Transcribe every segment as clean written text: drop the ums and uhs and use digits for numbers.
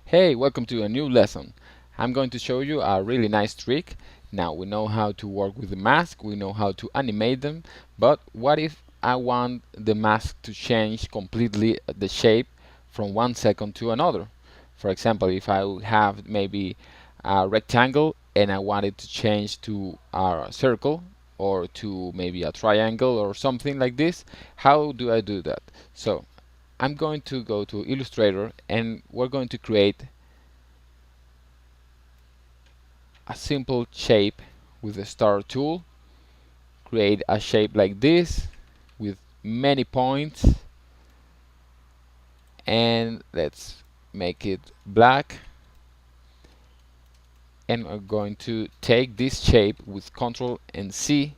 Hey, welcome to a new lesson. I'm going to show you a really nice trick. Now we know how to work with the mask, we know how to animate them, but what if I want the mask to change completely the shape from 1 second to another? For example, if I would have maybe a rectangle and I want it to change to a circle or to maybe a triangle or something like this, how do I do that? So I'm going to go to Illustrator and we're going to create a simple shape with the star tool. Create a shape like this with many points, and let's make it black. And we're going to take this shape with Ctrl and C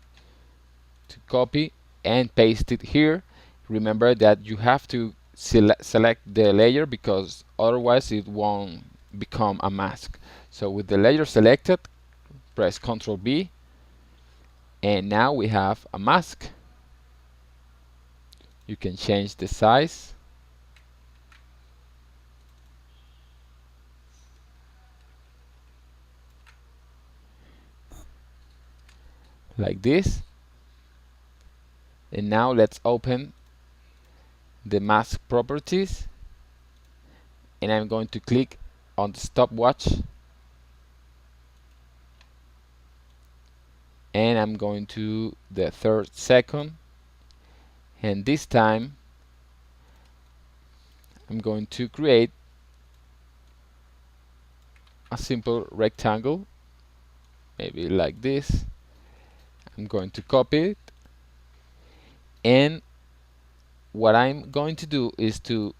to copy and paste it here. Remember that you have to select the layer because otherwise it won't become a mask. So with the layer selected, press Ctrl B, and now we have a mask. You can change the size like this. And now let's open the mask properties, and I'm going to click on the stopwatch, and I'm going to the 3rd second, and this time I'm going to create a simple rectangle, maybe like this. I'm going to copy it, and what I'm going to do is to,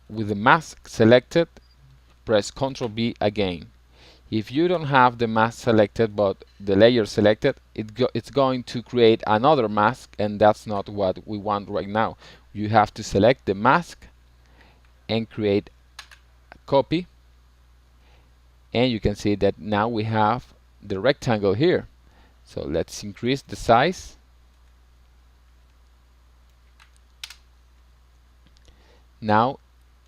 with the mask selected, press Ctrl B again. If you don't have the mask selected but the layer selected, it's going to create another mask, and that's not what we want right now. You have to select the mask and create a copy, and you can see that now we have the rectangle here. So let's increase the size. Now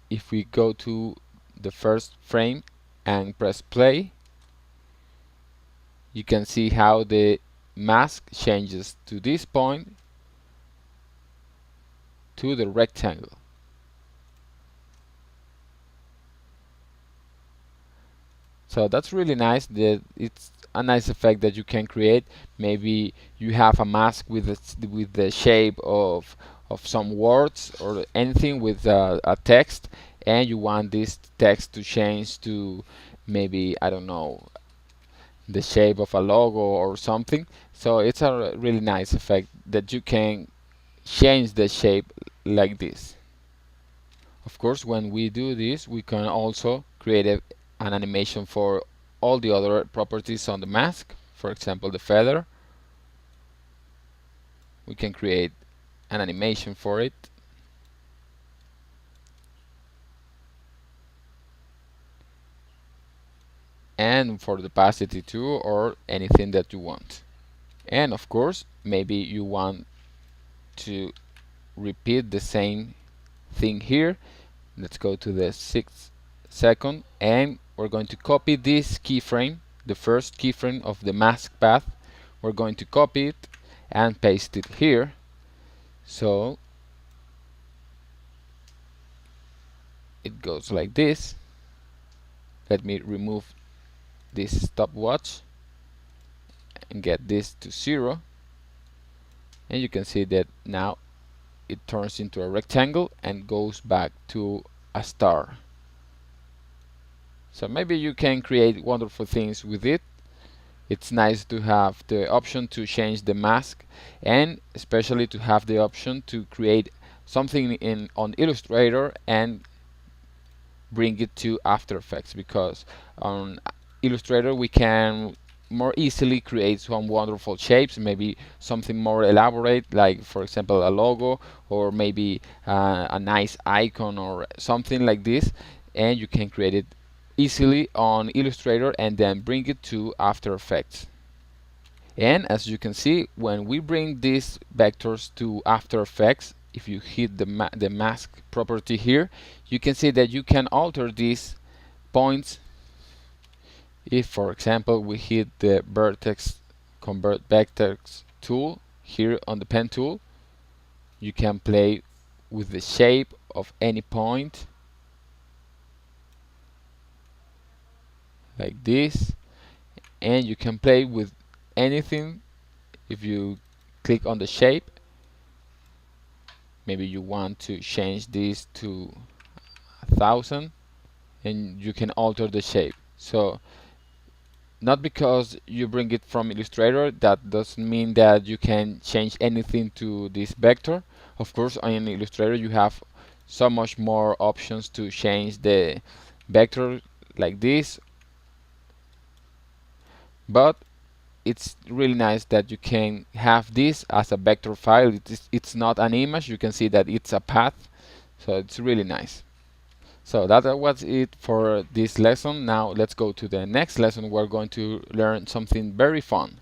if we go to the first frame and press play, you can see how the mask changes to this point to the rectangle. So that's really nice. It's a nice effect that you can create. Maybe you have a mask with the shape of some words or anything with a text, and you want this text to change to maybe, I don't know, the shape of a logo or something. So it's a really nice effect that you can change the shape like this. Of course, when we do this, we can also create an animation for all the other properties on the mask. For example, the feather. We can create an animation for it. And for the opacity too, or anything that you want. And of course, maybe you want to repeat the same thing here. Let's go to the 6th second, and we're going to copy this keyframe, the first keyframe of the mask path. We're going to copy it and paste it here. So it goes like this. Let me remove this stopwatch and get this to 0, and you can see that now it turns into a rectangle and goes back to a star. So maybe you can create wonderful things with it. It's nice to have the option to change the mask, and especially to have the option to create something on Illustrator and bring it to After Effects, because on Illustrator we can more easily create some wonderful shapes, maybe something more elaborate, like for example a logo, or maybe a nice icon or something like this, and you can create it easily on Illustrator and then bring it to After Effects. And as you can see, when we bring these vectors to After Effects, if you hit the mask property here, you can see that you can alter this points. If, for example, we hit the vertex convert vectors tool here on the pen tool, you can play with the shape of any point like this, and you can play with anything. If you click on the shape, maybe you want to change this to 1000, and you can alter the shape. So not because you bring it from Illustrator, that doesn't mean that you can change anything to this vector. Of course, in Illustrator you have so much more options to change the vector like this, but it's really nice that you can have this as a vector file. It's not an image. You can see that it's a path, so it's really nice. So that was it for this lesson. Now let's go to the next lesson. We're going to learn something very fun.